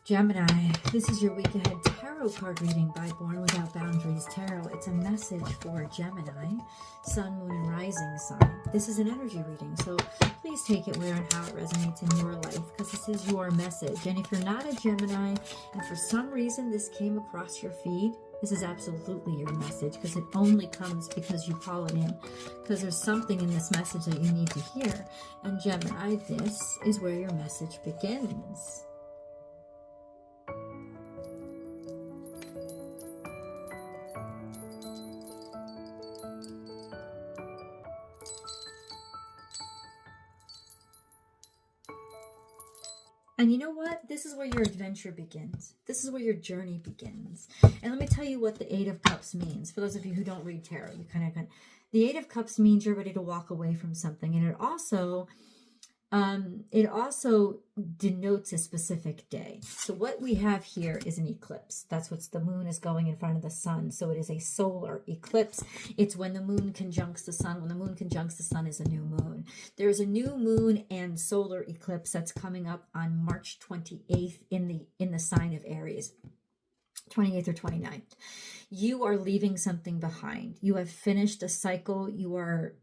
Gemini, this is your week ahead tarot card reading by Born Without Boundaries Tarot. It's a message for Gemini, Sun, Moon, and Rising sign. This is an energy reading, so please take it where and how it resonates in your life, because this is your message. And if you're not a Gemini, and for some reason this came across your feed, this is absolutely your message, because it only comes because you call it in, because there's something in this message that you need to hear. And Gemini, this is where your message begins. And you know what? This is where your adventure begins. This is where your journey begins. And let me tell you what the Eight of Cups means. For those of you who don't read tarot, you kind of the Eight of Cups means you're ready to walk away from something. And it also denotes a specific day. So what we have here is an eclipse. That's what the moon is going in front of the sun. So it is a solar eclipse. It's when the moon conjuncts the sun. When the moon conjuncts the sun is a new moon. There's a new moon and solar eclipse that's coming up on March 28th in the sign of Aries. 28th or 29th. You are leaving something behind. You have finished a cycle. You're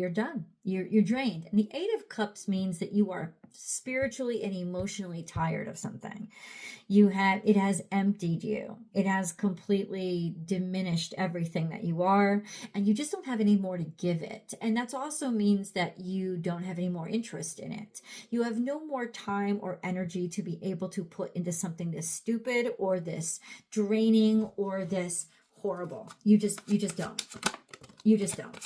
done. You're drained. And the Eight of Cups means that you are spiritually and emotionally tired of something. It has emptied you. It has completely diminished everything that you are, and you just don't have any more to give it. And that also means that you don't have any more interest in it. You have no more time or energy to be able to put into something this stupid or this draining or this horrible. You just don't. You just don't.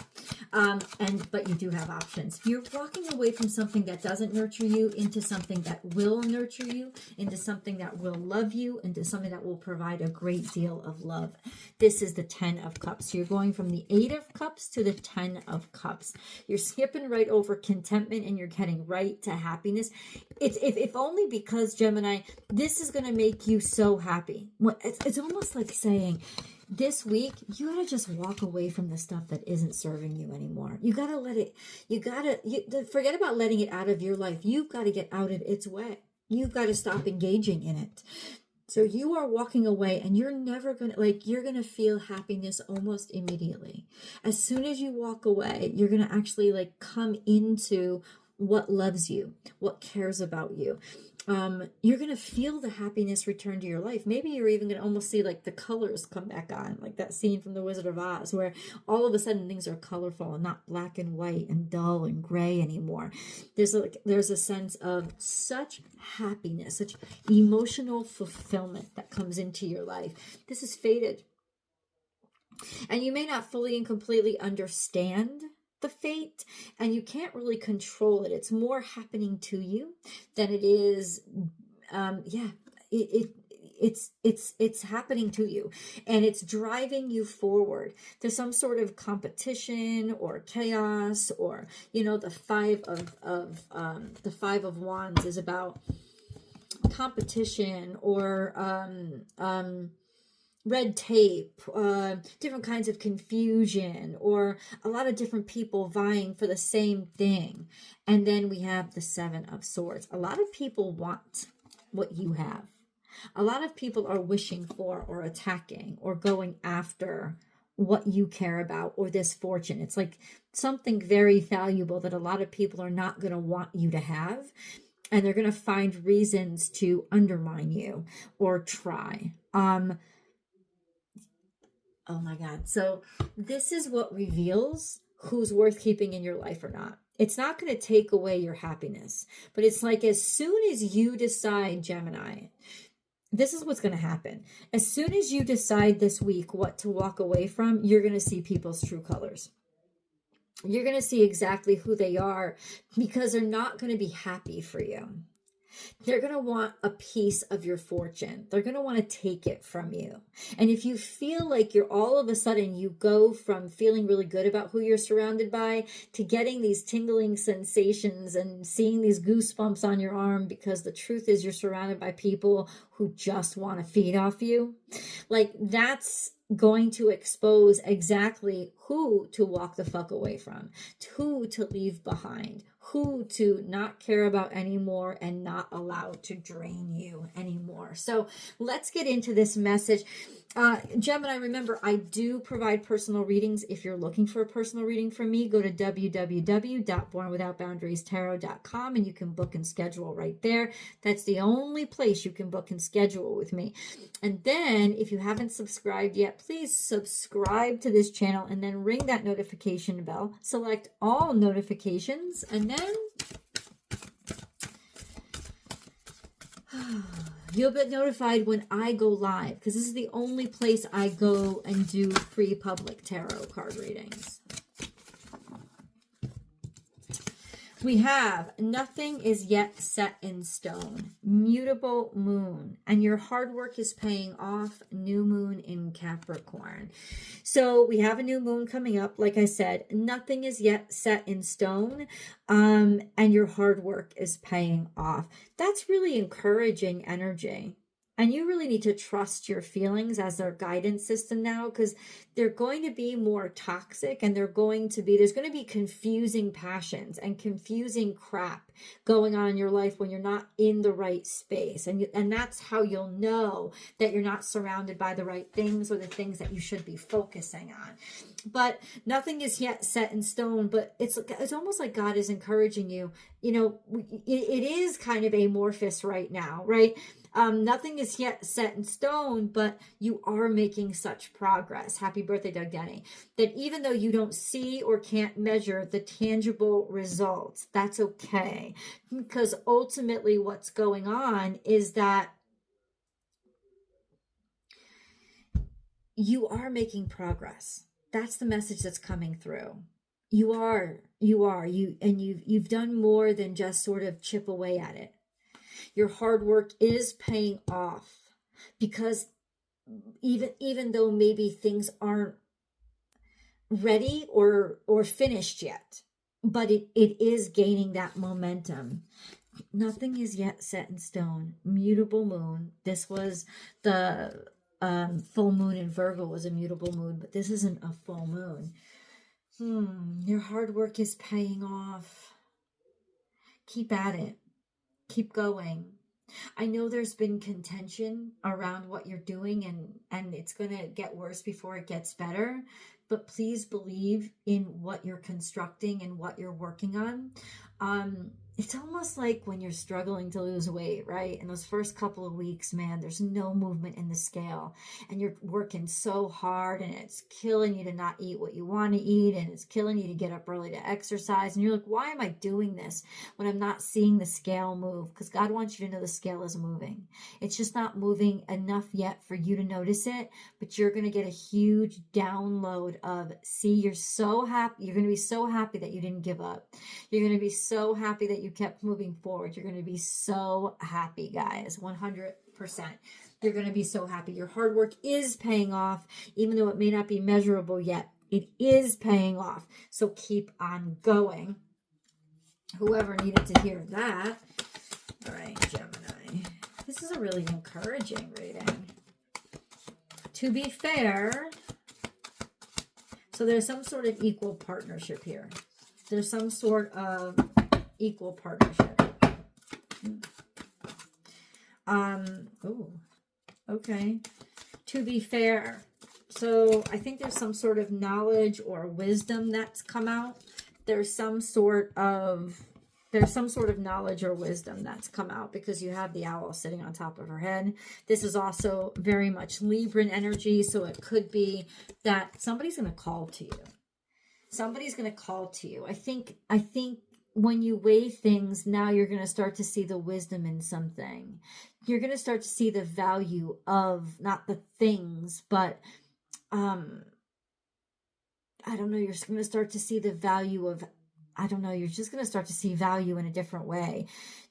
But you do have options. You're walking away from something that doesn't nurture you into something that will nurture you, into something that will love you, into something that will provide a great deal of love. This is the 10 of Cups. So you're going from the 8 of Cups to the 10 of Cups. You're skipping right over contentment and you're getting right to happiness. It's if only because, Gemini, this is going to make you so happy. It's almost like saying, this week, you gotta just walk away from the stuff that isn't serving you anymore. You gotta let it, forget about letting it out of your life. You've got to get out of its way. You've got to stop engaging in it. So you are walking away and you're never gonna, you're gonna feel happiness almost immediately. As soon as you walk away, you're gonna actually come into what loves you, what cares about you. You're going to feel the happiness return to your life. Maybe you're even going to almost see the colors come back on, like that scene from The Wizard of Oz, where all of a sudden things are colorful and not black and white and dull and gray anymore. There's a sense of such happiness, such emotional fulfillment that comes into your life. This is fated. And you may not fully and completely understand the fate, and you can't really control it. It's more happening to you than it is it's happening to you, and it's driving you forward to some sort of competition or chaos, or the five of wands is about competition or red tape, different kinds of confusion, or a lot of different people vying for the same thing. And then we have the 7 of Swords. A lot of people want what you have. A lot of people are wishing for or attacking or going after what you care about, or this fortune. It's like something very valuable that a lot of people are not going to want you to have. And they're going to find reasons to undermine you or try. Oh my God. So this is what reveals who's worth keeping in your life or not. It's not going to take away your happiness, but it's like as soon as you decide, Gemini, this is what's going to happen. As soon as you decide this week what to walk away from, you're going to see people's true colors. You're going to see exactly who they are, because they're not going to be happy for you. They're going to want a piece of your fortune. They're going to want to take it from you. And if you feel like you're all of a sudden, you go from feeling really good about who you're surrounded by to getting these tingling sensations and seeing these goosebumps on your arm, because the truth is you're surrounded by people who just want to feed off you. That's going to expose exactly who to walk the fuck away from, who to leave behind, who to not care about anymore and not allow to drain you anymore. So let's get into this message. Gemini, remember, I do provide personal readings. If you're looking for a personal reading from me, go to www.bornwithoutboundariestarot.com and you can book and schedule right there. That's the only place you can book and schedule with me. And then if you haven't subscribed yet, please subscribe to this channel and then ring that notification bell. Select all notifications and then you'll get notified when I go live, because this is the only place I go and do free public tarot card readings. We have nothing is yet set in stone, mutable moon, and your hard work is paying off, new moon in Capricorn. So we have a new moon coming up. Like I said, nothing is yet set in stone, and your hard work is paying off. That's really encouraging energy. And you really need to trust your feelings as their guidance system now, because they're going to be more toxic and there's going to be confusing passions and confusing crap going on in your life when you're not in the right space. And that's how you'll know that you're not surrounded by the right things or the things that you should be focusing on. But nothing is yet set in stone, but it's almost like God is encouraging you. You know, it is kind of amorphous right now, right? Nothing is yet set in stone, but you are making such progress. Happy birthday, Doug Denny. That even though you don't see or can't measure the tangible results, that's okay. Because ultimately what's going on is that you are making progress. That's the message that's coming through. You've done more than just sort of chip away at it. Your hard work is paying off, because even though maybe things aren't ready or finished yet, but it is gaining that momentum. Nothing is yet set in stone. Mutable moon. This was the full moon in Virgo was a mutable moon, but this isn't a full moon. Your hard work is paying off. Keep at it. Keep going. I know there's been contention around what you're doing, and it's going to get worse before it gets better. But please believe in what you're constructing and what you're working on. It's almost like when you're struggling to lose weight, right? In those first couple of weeks, man, there's no movement in the scale and you're working so hard and it's killing you to not eat what you want to eat and it's killing you to get up early to exercise. And you're like, why am I doing this when I'm not seeing the scale move? Because God wants you to know the scale is moving. It's just not moving enough yet for you to notice it, but you're going to get a huge download of, see, you're so happy. You're going to be so happy that you didn't give up. You're going to be so happy that you kept moving forward. You're going to be so happy, guys. 100%. You're going to be so happy. Your hard work is paying off, even though it may not be measurable yet. It is paying off. So keep on going. Whoever needed to hear that. All right, Gemini. This is a really encouraging reading. To be fair, so there's some sort of equal partnership here. There's some sort of equal partnership. Oh, okay. To be fair. So I think there's some sort of knowledge or wisdom that's come out. There's some sort of knowledge or wisdom that's come out because you have the owl sitting on top of her head. This is also very much Libran energy. So it could be that somebody's going to call to you. Somebody's going to call to you. I think when you weigh things, now you're going to start to see the wisdom in something. You're going to start to see the value of not the things, but I don't know, you're just going to start to see the value of, I don't know, you're just going to start to see value in a different way.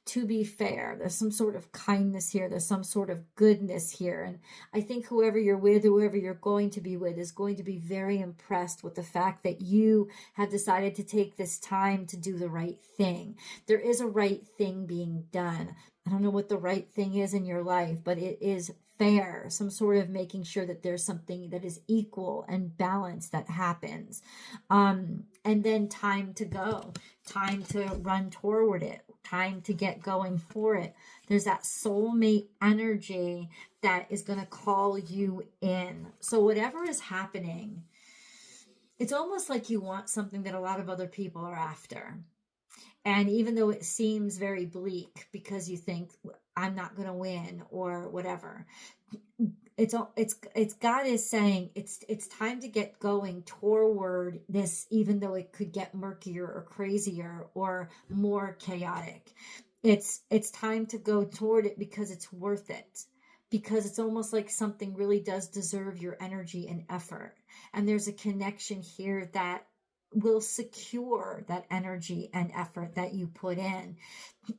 To be fair, there's some sort of kindness here. There's some sort of goodness here. And I think whoever you're with, whoever you're going to be with is going to be very impressed with the fact that you have decided to take this time to do the right thing. There is a right thing being done. I don't know what the right thing is in your life, but it is fair, some sort of making sure that there's something that is equal and balanced that happens. And then time to go. time to run toward it, time to get going for it. There's that soulmate energy that is going to call you in. So whatever is happening, it's almost like you want something that a lot of other people are after. And even though it seems very bleak because you think I'm not going to win or whatever, it's God is saying it's time to get going toward this, even though it could get murkier or crazier or more chaotic. It's time to go toward it because it's worth it. Because it's almost like something really does deserve your energy and effort. And there's a connection here that will secure that energy and effort that you put in.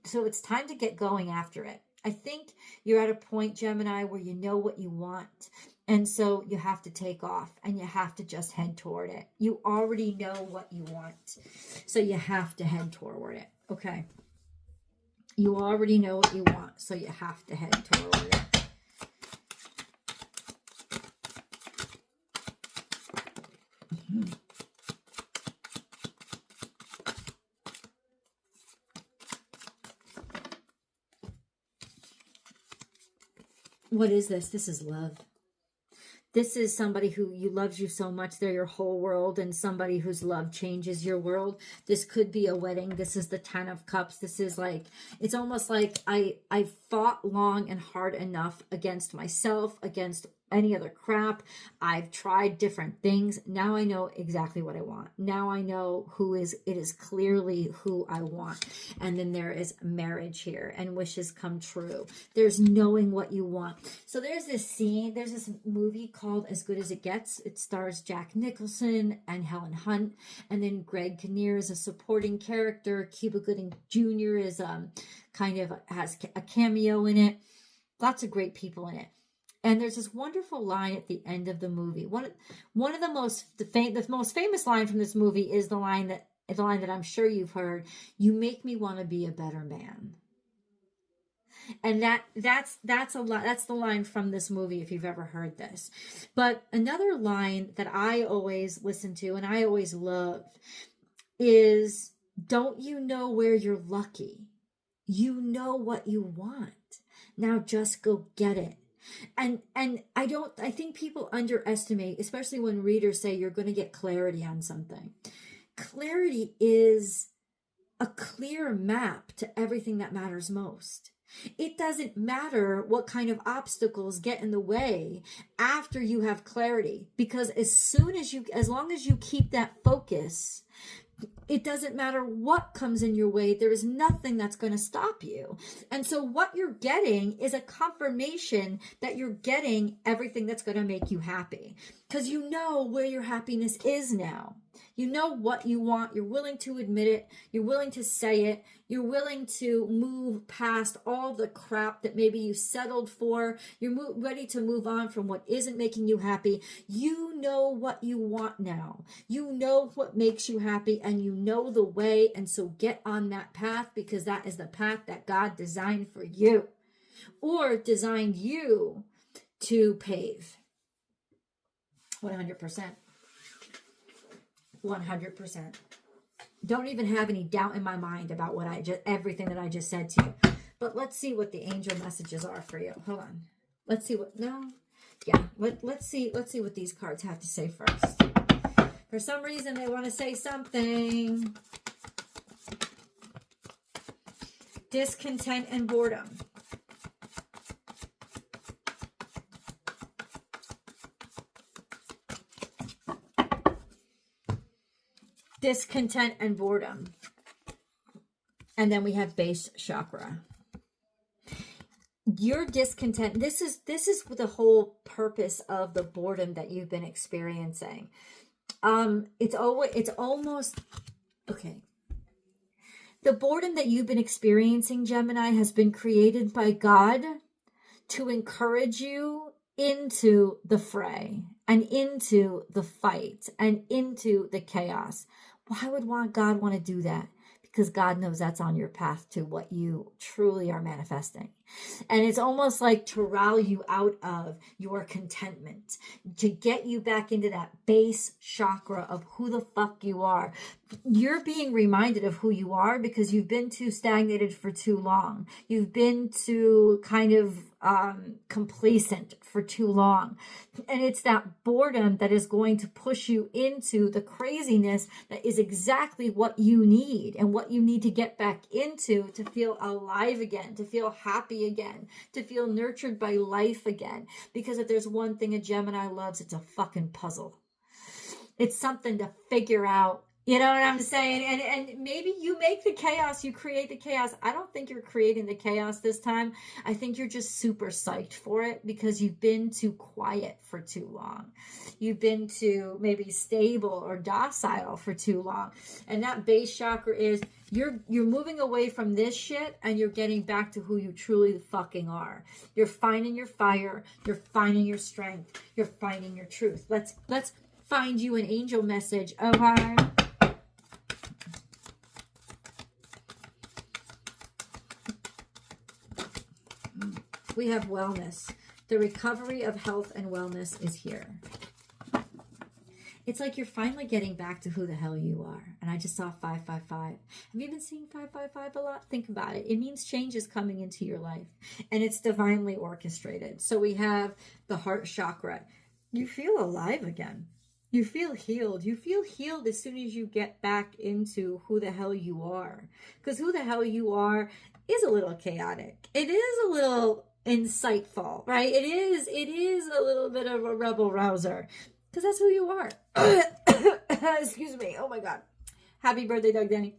So it's time to get going after it. I think you're at a point, Gemini, where you know what you want. And so you have to take off and you have to just head toward it. You already know what you want. So you have to head toward it. Okay. You already know what you want. So you have to head toward it. What is this? This is love. This is somebody who loves you so much. They're your whole world, and somebody whose love changes your world. This could be a wedding. This is the 10 of Cups. This is like, it's almost like I fought long and hard enough against myself, against any other crap. I've tried different things. Now I know exactly what I want. Now I know it is clearly who I want. And then there is marriage here and wishes come true. There's knowing what you want. So there's this scene, there's this movie called As Good as It Gets. It stars Jack Nicholson and Helen Hunt. And then Greg Kinnear is a supporting character. Cuba Gooding Jr. is kind of has a cameo in it. Lots of great people in it. And there's this wonderful line at the end of the movie. One of the most famous line from this movie is the line that I'm sure you've heard. You make me want to be a better man. And that's the line from this movie, if you've ever heard this. But another line that I always listen to and I always love is, don't you know where you're lucky? You know what you want. Now just go get it. And I think people underestimate, especially when readers say you're going to get clarity on something. Clarity is a clear map to everything that matters most. It doesn't matter what kind of obstacles get in the way after you have clarity, because as long as you keep that focus, it doesn't matter what comes in your way. There is nothing that's going to stop you. And so what you're getting is a confirmation that you're getting everything that's going to make you happy, because you know where your happiness is now. You know what you want. You're willing to admit it. You're willing to say it. You're willing to move past all the crap that maybe you settled for. You're ready to move on from what isn't making you happy. You know what you want now. You know what makes you happy, and you know the way. And so get on that path, because that is the path that God designed for you, or designed you to pave. 100%. 100%. Don't even have any doubt in my mind about everything that I just said to you. But let's see what the angel messages are for you. Hold on. Let's see let's see what these cards have to say first. For some reason they want to say something. Discontent and boredom. Discontent and boredom. And then we have base chakra. Your discontent, this is the whole purpose of the boredom that you've been experiencing. It's almost okay. The boredom that you've been experiencing, Gemini, has been created by God to encourage you into the fray and into the fight and into the chaos. Why would God want to do that? because God knows that's on your path to what you truly are manifesting. And it's almost like to rally you out of your contentment, to get you back into that base chakra of who the fuck you are. You're being reminded of who you are because you've been too stagnated for too long. You've been too kind of complacent for too long. And it's that boredom that is going to push you into the craziness that is exactly what you need and what you need to get back into to feel alive again, to feel happy again, to feel nurtured by life again. Because if there's one thing a Gemini loves, it's a fucking puzzle. It's something to figure out. You know what I'm saying? And maybe you make the chaos, you create the chaos. I don't think you're creating the chaos this time. I think you're just super psyched for it because you've been too quiet for too long. You've been too maybe stable or docile for too long. And that base chakra is you're moving away from this shit and you're getting back to who you truly fucking are. You're finding your fire. You're finding your strength. You're finding your truth. Let's find you an angel message. Okay. We have wellness. The recovery of health and wellness is here. It's like you're finally getting back to who the hell you are. And I just saw 555. Have you been seeing 555 a lot? Think about it. It means change is coming into your life. And it's divinely orchestrated. So we have the heart chakra. You feel alive again. You feel healed. You feel healed as soon as you get back into who the hell you are. Because who the hell you are is a little chaotic. It is a little insightful, right? It is a little bit of a rebel rouser because that's who you are. Excuse me. Oh my God. Happy birthday, Doug Denny.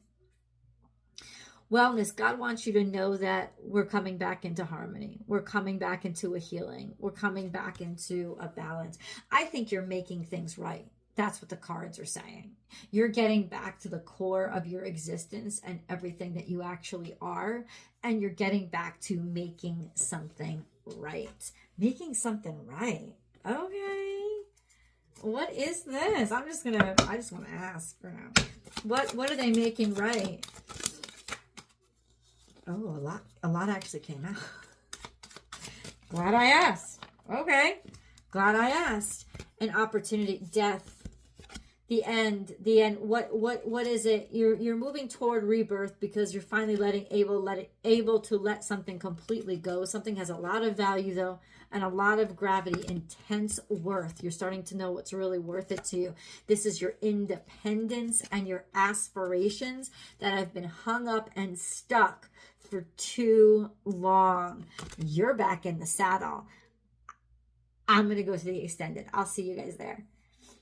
Wellness. God wants you to know that we're coming back into harmony. We're coming back into a healing. We're coming back into a balance. I think you're making things right. That's what the cards are saying. You're getting back to the core of your existence and everything that you actually are. And you're getting back to making something right. Making something right. Okay. What is this? I just want to ask for now. What are they making right? Oh, a lot actually came out. Glad I asked. Okay. Glad I asked. An opportunity, death. The end. What is it? You're moving toward rebirth because you're finally able to let something completely go. Something has a lot of value though, and a lot of gravity, intense worth. You're starting to know what's really worth it to you. This is your independence and your aspirations that have been hung up and stuck for too long. You're back in the saddle. I'm going to go to the extended. I'll see you guys there.